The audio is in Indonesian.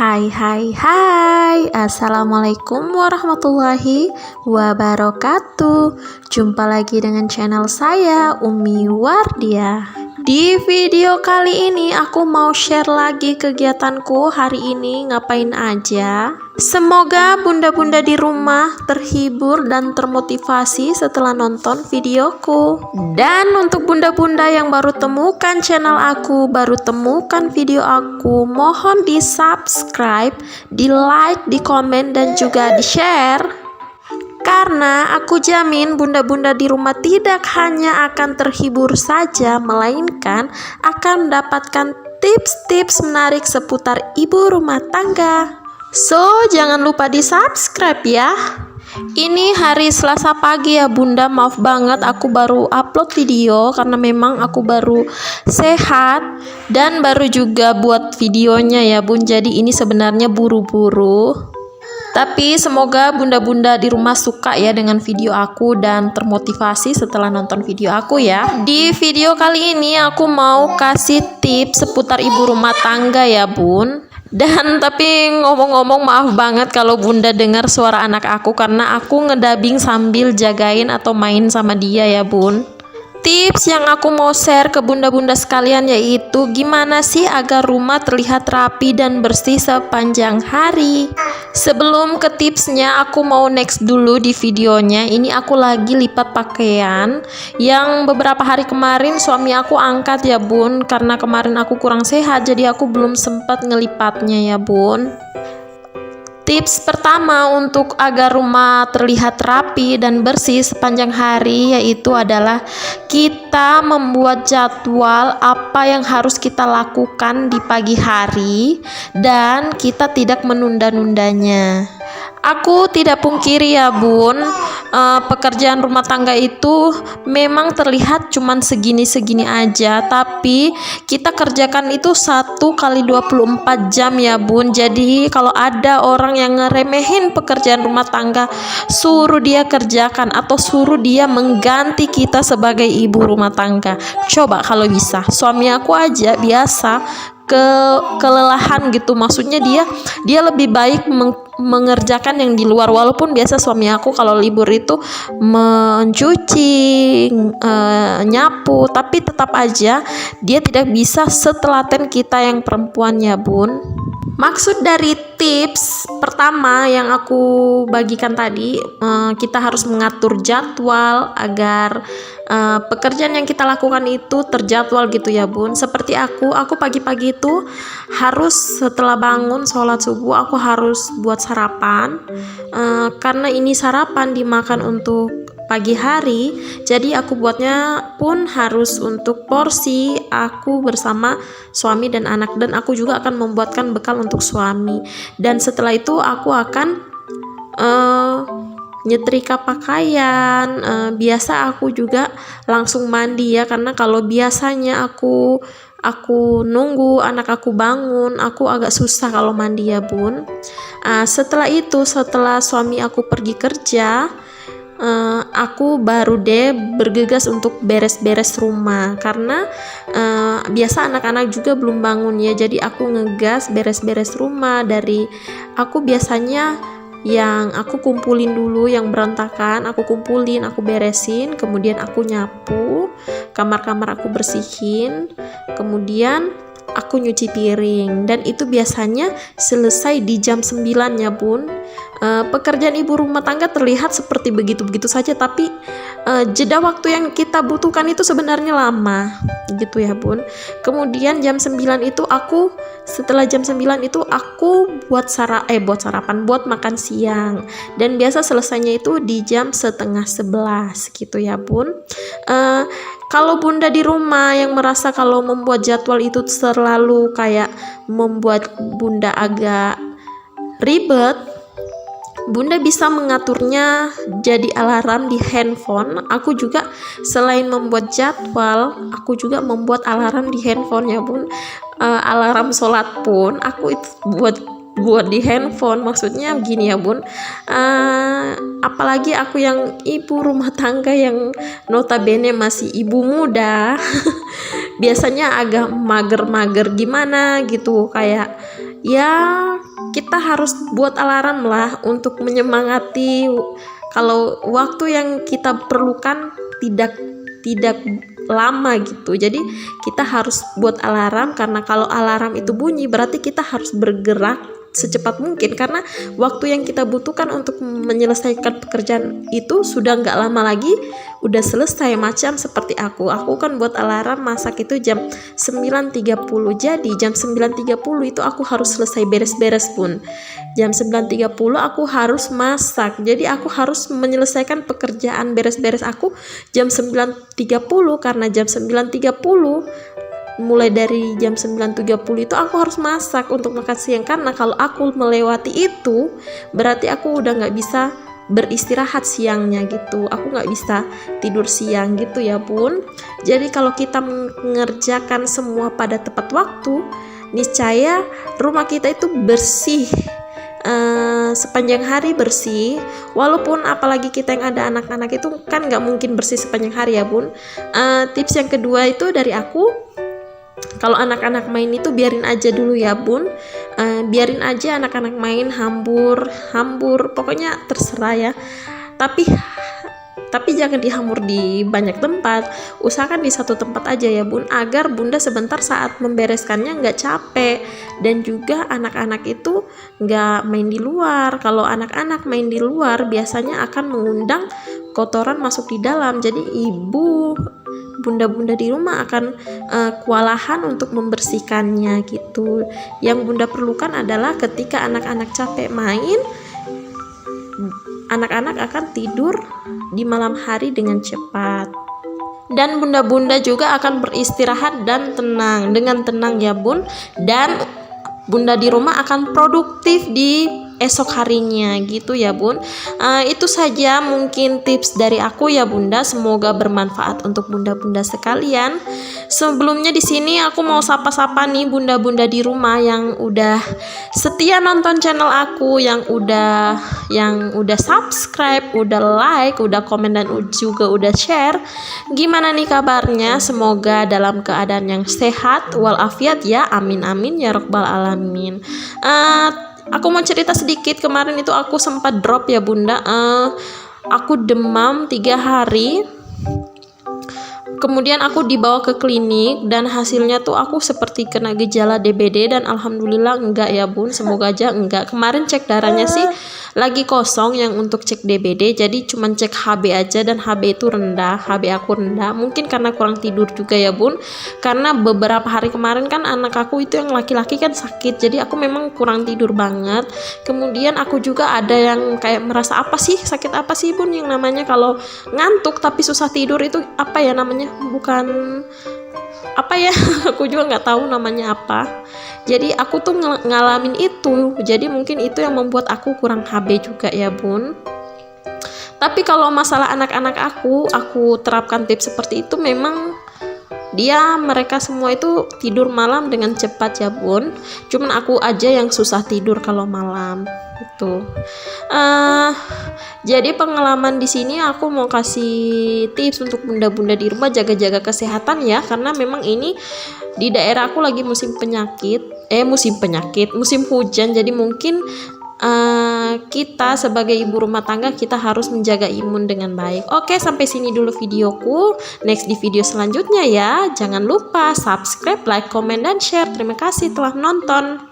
Hai, Assalamualaikum warahmatullahi wabarakatuh. Jumpa lagi dengan channel saya, Umi Wardia. Di video kali ini aku mau share lagi kegiatanku hari ini ngapain aja. Semoga bunda-bunda di rumah terhibur dan termotivasi setelah nonton videoku. Dan untuk bunda-bunda yang baru temukan channel aku, baru temukan video aku, mohon di subscribe, di like, di komen, dan juga di share. Karena aku jamin bunda-bunda di rumah tidak hanya akan terhibur saja, melainkan akan mendapatkan tips-tips menarik seputar ibu rumah tangga. So, jangan lupa di subscribe ya. Ini hari Selasa pagi ya bunda, maaf banget aku baru upload video karena memang aku baru sehat dan baru juga buat videonya ya bun. Jadi ini sebenarnya buru-buru. Tapi semoga bunda-bunda di rumah suka ya dengan video aku dan termotivasi setelah nonton video aku ya. Di video kali ini aku mau kasih tips seputar ibu rumah tangga ya bun. Dan tapi ngomong-ngomong maaf banget kalau bunda dengar suara anak aku karena aku ngedabing sambil jagain atau main sama dia ya bun. Tips yang aku mau share ke bunda-bunda sekalian yaitu gimana sih agar rumah terlihat rapi dan bersih sepanjang hari. Sebelum ke tipsnya aku mau next dulu di videonya. Ini aku lagi lipat pakaian yang beberapa hari kemarin suami aku angkat ya bun, karena kemarin aku kurang sehat jadi aku belum sempat ngelipatnya ya bun. Tips pertama untuk agar rumah terlihat rapi dan bersih sepanjang hari yaitu adalah kita membuat jadwal apa yang harus kita lakukan di pagi hari dan kita tidak menunda-nundanya. Aku tidak pungkiri ya bun, pekerjaan rumah tangga itu memang terlihat cuman segini-segini aja, tapi kita kerjakan itu 1 kali 24 jam ya bun. Jadi kalau ada orang yang ngeremehin pekerjaan rumah tangga, suruh dia kerjakan atau suruh dia mengganti kita sebagai ibu rumah tangga. Coba kalau bisa, suami aku aja biasa kelelahan gitu, maksudnya dia lebih baik mengerjakan yang di luar, walaupun biasa suami aku kalau libur itu mencuci, nyapu, tapi tetap aja dia tidak bisa setelaten kita yang perempuan ya bun. Maksud dari tips pertama yang aku bagikan tadi, kita harus mengatur jadwal agar pekerjaan yang kita lakukan itu terjadwal gitu ya bun. Seperti aku pagi-pagi itu harus setelah bangun sholat subuh aku harus buat sarapan, karena ini sarapan dimakan untuk pagi hari, jadi aku buatnya pun harus untuk porsi aku bersama suami dan anak, dan aku juga akan membuatkan bekal untuk suami. Dan setelah itu aku akan nyetrika pakaian. Biasa aku juga langsung mandi ya, karena kalau biasanya aku nunggu anak aku bangun, aku agak susah kalau mandi ya bun. Setelah itu, setelah suami aku pergi kerja, aku baru deh bergegas untuk beres-beres rumah, karena biasa anak-anak juga belum bangun ya, jadi aku ngegas beres-beres rumah. Dari aku biasanya yang aku kumpulin dulu yang berantakan, aku kumpulin, aku beresin, kemudian aku nyapu, kamar-kamar aku bersihin, kemudian aku nyuci piring, dan itu biasanya selesai di jam 9 ya bun. Pekerjaan ibu rumah tangga terlihat seperti begitu-begitu saja, tapi jeda waktu yang kita butuhkan itu sebenarnya lama gitu ya bun. Kemudian jam 9 itu setelah jam 9 itu aku buat sarapan, buat makan siang, dan biasa selesainya itu di jam setengah 11 gitu ya bun. Kalau bunda di rumah yang merasa kalau membuat jadwal itu terlalu kayak membuat bunda agak ribet, bunda bisa mengaturnya jadi alarm di handphone. Aku juga selain membuat jadwal, aku juga membuat alarm di handphone ya bun. Alarm sholat pun aku itu buat di handphone. Maksudnya gini ya bun, apalagi aku yang ibu rumah tangga yang notabene masih ibu muda biasanya agak mager-mager gimana gitu, kayak ya kita harus buat alarm lah untuk menyemangati kalau waktu yang kita perlukan tidak lama gitu. Jadi kita harus buat alarm, karena kalau alarm itu bunyi berarti kita harus bergerak secepat mungkin, karena waktu yang kita butuhkan untuk menyelesaikan pekerjaan itu sudah nggak lama lagi udah selesai. Macam seperti aku kan buat alarm masak itu jam 9.30, jadi jam 9.30 itu aku harus selesai beres-beres pun. Jam 9.30 aku harus masak, jadi aku harus menyelesaikan pekerjaan beres-beres aku jam 9.30, karena jam 9.30 mulai dari jam 9.30 itu aku harus masak untuk makan siang, karena kalau aku melewati itu berarti aku udah nggak bisa beristirahat siangnya gitu, aku nggak bisa tidur siang gitu ya bun. Jadi kalau kita mengerjakan semua pada tepat waktu, niscaya rumah kita itu bersih, sepanjang hari bersih. Walaupun apalagi kita yang ada anak-anak itu kan nggak mungkin bersih sepanjang hari ya bun. Tips yang kedua itu dari aku, kalau anak-anak main itu biarin aja dulu ya bun, biarin aja anak-anak main, hambur, pokoknya terserah ya. Tapi jangan dihambur di banyak tempat, usahakan di satu tempat aja ya bun, agar bunda sebentar saat membereskannya nggak capek, dan juga anak-anak itu nggak main di luar. Kalau anak-anak main di luar biasanya akan mengundang kotoran masuk di dalam, jadi bunda-bunda di rumah akan kewalahan untuk membersihkannya gitu. Yang bunda perlukan adalah ketika anak-anak capek main, anak-anak akan tidur di malam hari dengan cepat, dan bunda-bunda juga akan beristirahat dan dengan tenang ya bun, dan bunda di rumah akan produktif di esok harinya gitu ya bun. Itu saja mungkin tips dari aku ya bunda, semoga bermanfaat untuk bunda-bunda sekalian. Sebelumnya di sini aku mau sapa-sapa nih bunda-bunda di rumah yang udah setia nonton channel aku, yang udah subscribe, udah like, udah komen, dan juga udah share. Gimana nih kabarnya? Semoga dalam keadaan yang sehat walafiat ya, amin amin ya rabbal alamin. Aku mau cerita sedikit, kemarin itu aku sempat drop ya bunda, aku demam 3 hari, kemudian aku dibawa ke klinik dan hasilnya tuh aku seperti kena gejala DBD, dan alhamdulillah enggak ya bun, semoga aja enggak. Kemarin cek darahnya sih lagi kosong yang untuk cek DBD, jadi cuman cek HB aja, dan HB itu rendah, HB aku rendah, mungkin karena kurang tidur juga ya bun, karena beberapa hari kemarin kan anak aku itu yang laki-laki kan sakit, jadi aku memang kurang tidur banget. Kemudian aku juga ada yang kayak merasa sakit apa sih bun yang namanya kalau ngantuk tapi susah tidur, itu apa ya namanya, bukan apa ya aku juga nggak tahu namanya apa. Jadi aku tuh ngalamin itu, jadi mungkin itu yang membuat aku kurang HB juga ya bun. Tapi kalau masalah anak-anak aku terapkan tips seperti itu, memang mereka semua itu tidur malam dengan cepat ya bun, cuman aku aja yang susah tidur kalau malam itu. Jadi pengalaman di sini aku mau kasih tips untuk bunda-bunda di rumah, jaga-jaga kesehatan ya, karena memang ini di daerah aku lagi musim hujan, jadi mungkin kita sebagai ibu rumah tangga kita harus menjaga imun dengan baik. Oke, sampai sini dulu videoku. Next di video selanjutnya ya. Jangan lupa subscribe, like, komen, dan share. Terima kasih telah menonton.